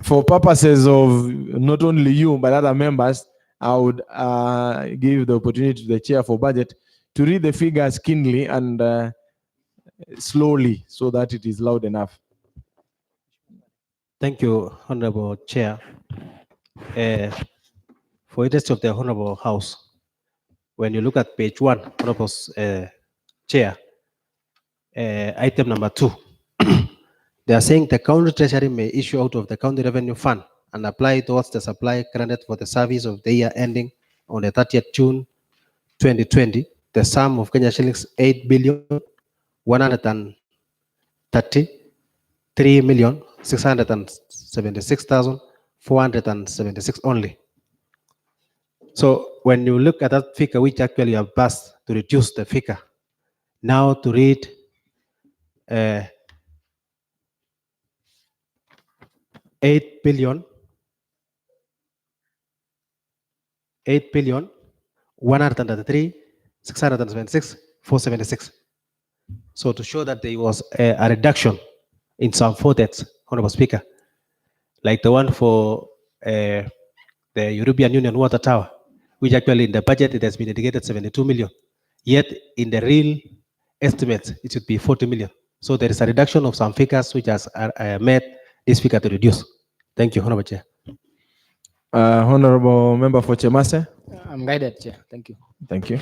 For purposes of not only you, but other members, I would give the opportunity to the chair for budget to read the figures keenly and slowly so that it is loud enough. Thank you, Honorable Chair. For interest of the Honorable House, when you look at page 1, Honorable Chair, item number 2, they are saying the county treasury may issue out of the county revenue fund and apply towards the supply granted for the service of the year ending on the 30th June 2020, the sum of Kenya shillings 8,133,676,476 only. So when you look at that figure, which actually you have passed to reduce the figure, now to read 8,133,676,476. So to show that there was a reduction in some footings, Honorable Speaker, like the one for the European Union water tower, which actually in the budget it has been indicated 72 million. Yet in the real estimates, it should be 40 million. So there is a reduction of some figures which has made this figure to reduce. Thank you, Honorable Chair. Honorable Member for Chemase. I'm guided, Chair. Thank you. Thank you.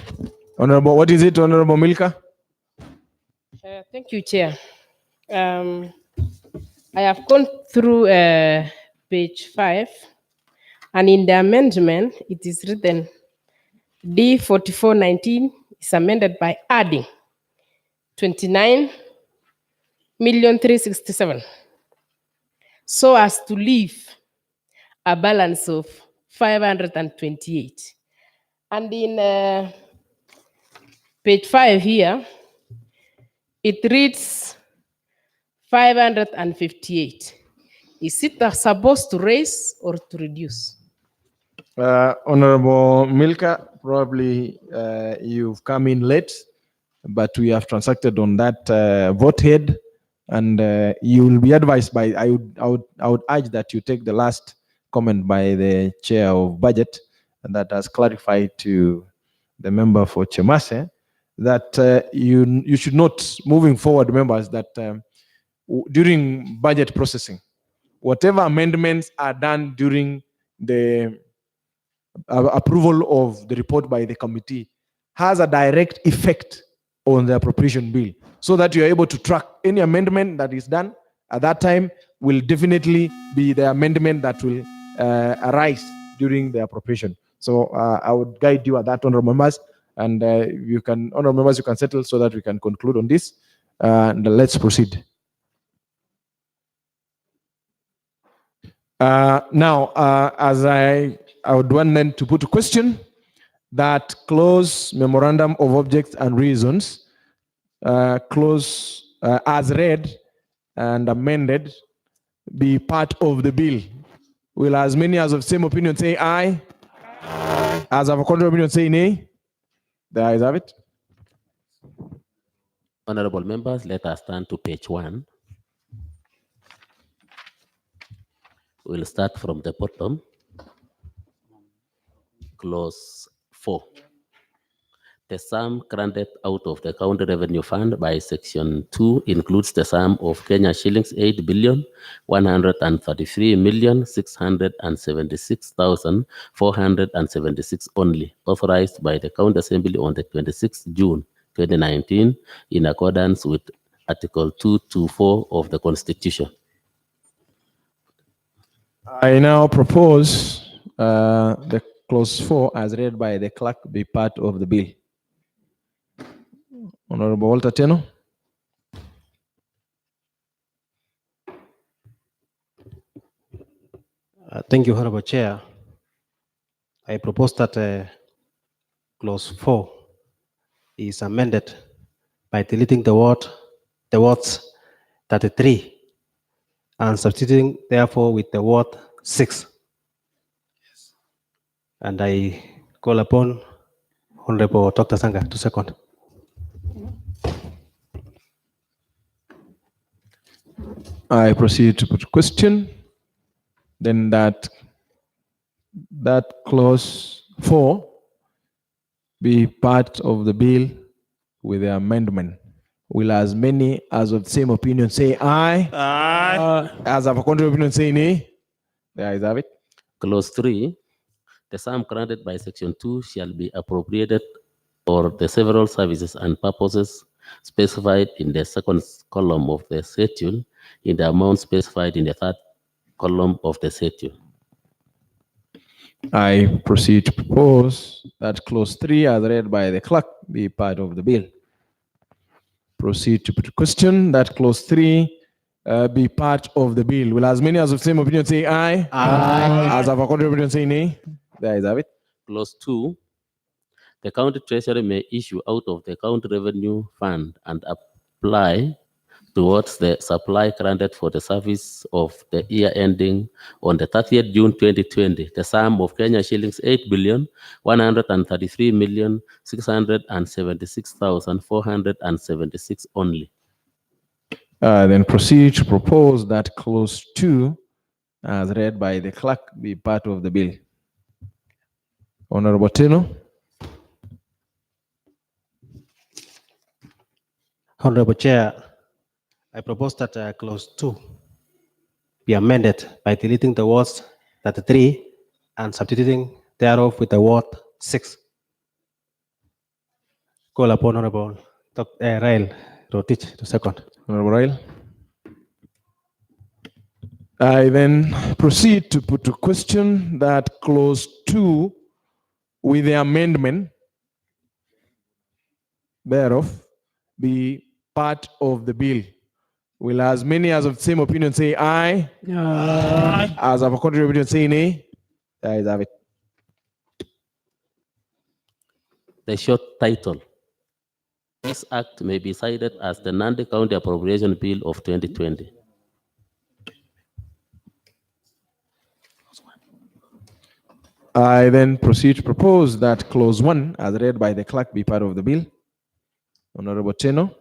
Honorable, what is it, Honorable Milka? Thank you, Chair. I have gone through page 5, and in the amendment, it is written D4419 is amended by adding 29,367,000 so as to leave a balance of 528. And in page 5 here, it reads 558. Is it supposed to raise or to reduce? Honorable Milka, probably you've come in late, but we have transacted on that vote head, and you will be advised by, I would urge that you take the last comment by the chair of budget, and that has clarified to the member for Chemase that you should not, moving forward, members, that during budget processing, whatever amendments are done during the approval of the report by the committee has a direct effect on the appropriation bill, so that you are able to track any amendment that is done at that time will definitely be the amendment that will arise during the appropriation. So I would guide you at that, honorable members, and you can, honorable members, you can settle so that we can conclude on this. And let's proceed. Now, as I would want then to put a question that clause memorandum of objects and reasons, clause as read and amended, be part of the bill. Will as many as of same opinion say aye? As of a contrary opinion say nay? The ayes have it. Honorable members, let us turn to page 1. We'll start from the bottom. Clause 4. The sum granted out of the county revenue fund by section 2 includes the sum of Kenya shillings 8,133,676,476 only, authorized by the county assembly on the 26th June 2019 in accordance with Article 224 of the Constitution. I now propose the clause 4 as read by the clerk be part of the bill. Honorable Walter Teno. Thank you, Honorable Chair. I propose that clause 4 is amended by deleting the words 33 and substituting therefore with the word 6. And I call upon Honorable Dr. Sanga to second. I proceed to put question. Then that clause 4 be part of the bill with the amendment. Will as many as of the same opinion say aye? Aye. As of a contrary opinion say nay? The ayes have it. Clause 3. The sum granted by section 2 shall be appropriated for the several services and purposes specified in the second column of the schedule in the amount specified in the third column of the schedule. I proceed to propose that clause 3 as read by the clerk be part of the bill. Proceed to put a question that clause 3 be part of the bill. Will as many as of the same opinion say aye? Aye. As of a contrary opinion say nay? The ayes have it. Clause 2. The county treasury may issue out of the county revenue fund and apply towards the supply granted for the service of the year ending on the 30th June 2020, the sum of Kenya shillings 8,133,676,476 only. Then proceed to propose that clause 2 as read by the clerk be part of the bill. Honorable Teno. Honorable Chair, I propose that clause 2 be amended by deleting the words 33 and substituting thereof with the word 6. Call upon Honorable Rael Rotich to second. Honorable Rael. I then proceed to put to question that clause 2 with the amendment thereof be part of the bill. Will as many as of the same opinion say aye? Aye. As of a contrary opinion say nay? The ayes have it. The short title. This act may be cited as the Nandi County Appropriation Bill of 2020. I then proceed to propose that clause 1 as read by the clerk be part of the bill. Honorable Teno.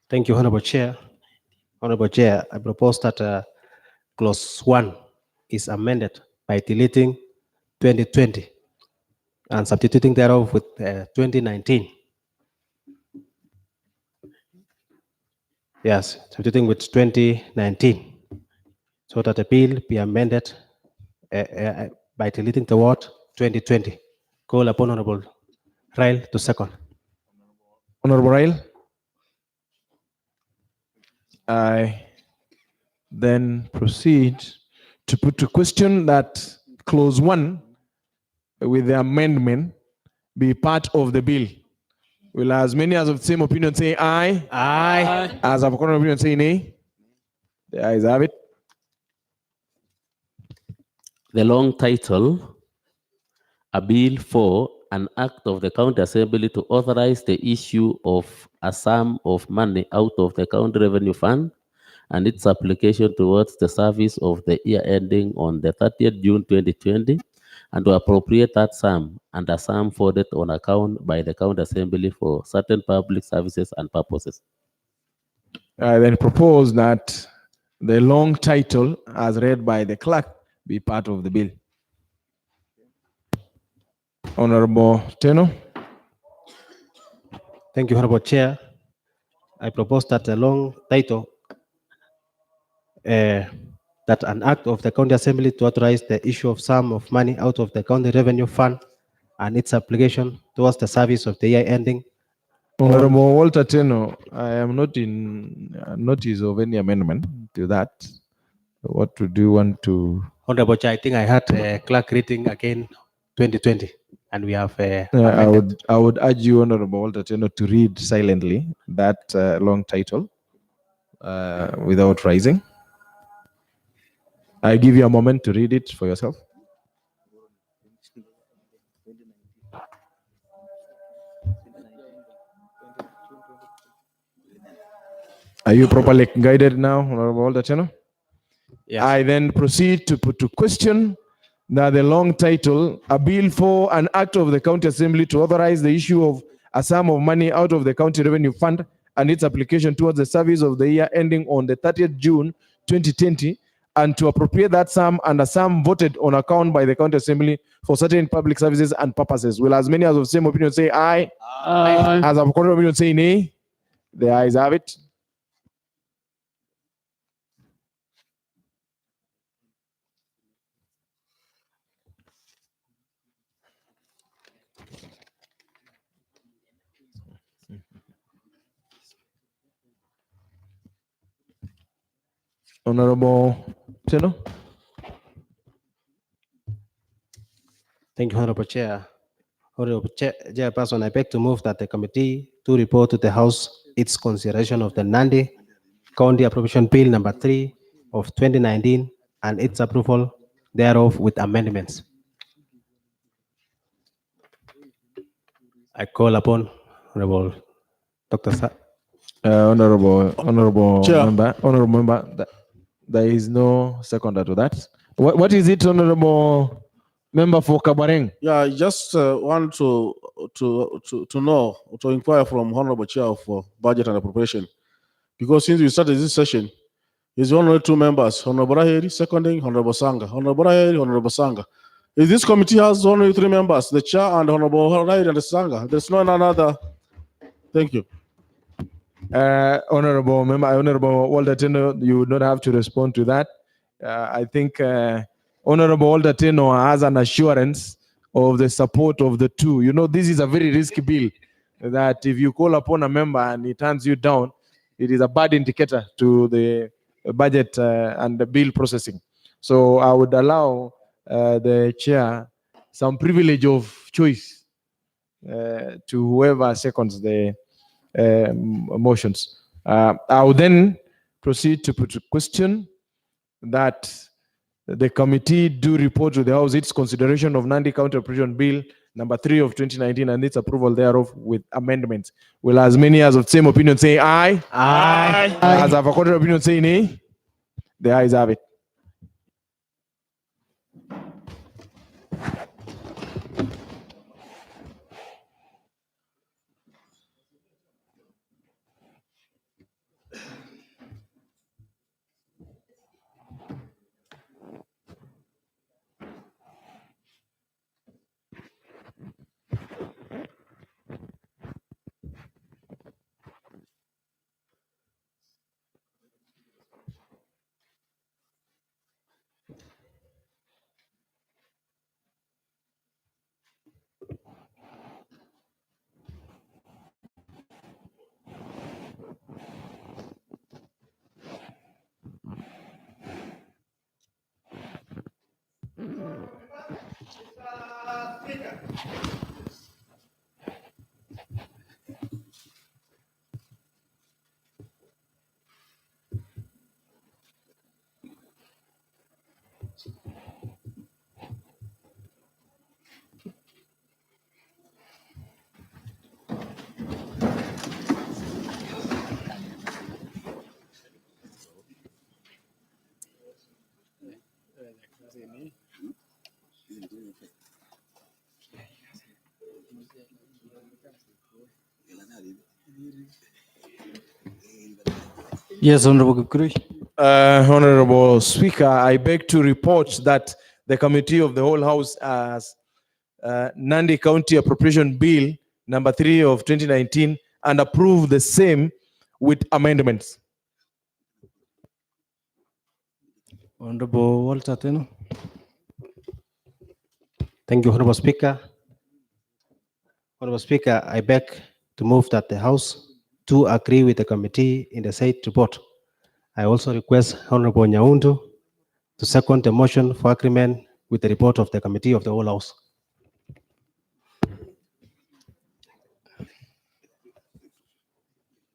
Thank you, Honorable Chair. Honorable Chair, I propose that clause 1 is amended by deleting 2020 and substituting thereof with 2019. Yes, substituting with 2019, so that the bill be amended by deleting the word 2020. Call upon Honorable Rael to second. Honorable Rael. I then proceed to put to question that clause 1 with the amendment be part of the bill. Will as many as of the same opinion say aye? Aye. As of a contrary opinion say nay? The ayes have it. The long title, a bill for an act of the county assembly to authorize the issue of a sum of money out of the county revenue fund and its application towards the service of the year ending on the 30th June 2020, and to appropriate that sum and a sum forwarded on account by the county assembly for certain public services and purposes. I then propose that the long title as read by the clerk be part of the bill. Honorable Teno. Thank you, Honorable Chair. I propose that the long title, that an act of the County Assembly to authorize the issue of sum of money out of the County Revenue Fund and its application towards the service of the year ending. Honorable Walter Teno, I am not in notice of any amendment to that. What do you want to? Honorable Chair, I think I had clerk reading again 2020, and we have I would urge you, Honorable Walter Teno, to read silently that long title without rising. I give you a moment to read it for yourself. Are you properly guided now, Honorable Walter Teno? Yes. I then proceed to put to question that the long title, a bill for an act of the County Assembly to authorize the issue of a sum of money out of the County Revenue Fund and its application towards the service of the year ending on the 30th June 2020, and to appropriate that sum and a sum voted on account by the County Assembly for certain public services and purposes. Will as many as of the same opinion say aye? Aye. As of contrary opinion say nay? The ayes have it. Honorable Teno. Thank you, Honorable Chair. Honorable Chairperson, I beg to move that the committee to report to the House its consideration of the Nandi County Appropriation Bill number 3 of 2019 and its approval thereof with amendments. I call upon Honorable Dr. Honorable Chair. member, there is no seconder to that. What is it, Honorable Member for Kabareng? Yeah, I just want to know, to inquire from Honorable Chair of Budget and Appropriation, because since we started this session, there's only two members, Honorable Raheri, seconding Honorable Sanga. Honorable Raheri, Honorable Sanga. If this committee has only three members, the chair and Honorable Raheri and the Sanga, there's no another. Thank you. Honorable Member, Honorable Walter Teno, you would not have to respond to that. I think Honorable Walter Teno has an assurance of the support of the two. You know, this is a very risky bill that if you call upon a member and he turns you down, it is a bad indicator to the budget and the bill processing. So I would allow the chair some privilege of choice to whoever seconds the motions. I will then proceed to put a question that the committee do report to the House its consideration of Nandi County Appropriation Bill number 3 of 2019 and its approval thereof with amendments. Will as many as of the same opinion say aye? Aye. As of a contrary opinion say nay? The ayes have it. Yes, Honorable Kukuri. Honorable Speaker, I beg to report that the Committee of the Whole House has Nandi County Appropriation Bill number 3 of 2019 and approved the same with amendments. Honorable Walter Teno. Thank you, Honorable Speaker. Honorable Speaker, I beg to move that the House to agree with the committee in the said report. I also request Honorable Nyaundu to second the motion for agreement with the report of the Committee of the Whole House.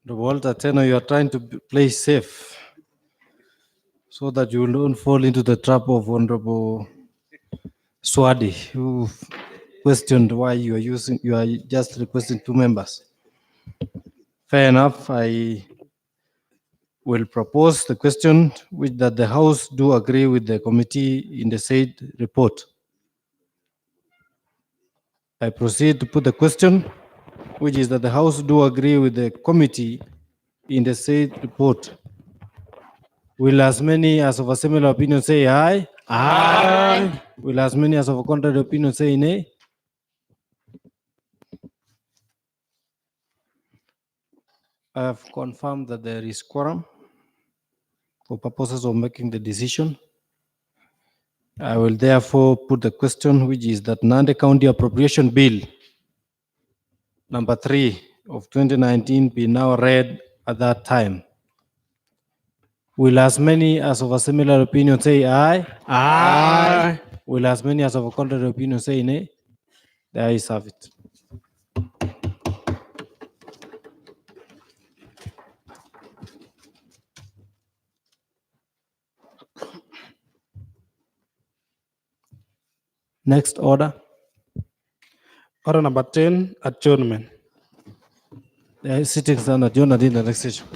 Honorable Walter Teno, you are trying to play safe so that you don't fall into the trap of Honorable Swadi, who questioned why you are just requesting 2 members. Fair enough. I will propose the question which that the House do agree with the committee in the said report. I proceed to put the question, which is that the House do agree with the committee in the said report. Will as many as of a similar opinion say aye? Aye. Will as many as of a contrary opinion say nay? I have confirmed that there is quorum for purposes of making the decision. I will therefore put the question, which is that Nandi County Appropriation Bill number 3 of 2019 be now read at that time. Will as many as of a similar opinion say aye? Aye. Will as many as of a contrary opinion say nay? The ayes have it. Next order. Order number 10, adjournment. The sittings are adjourned until the next session.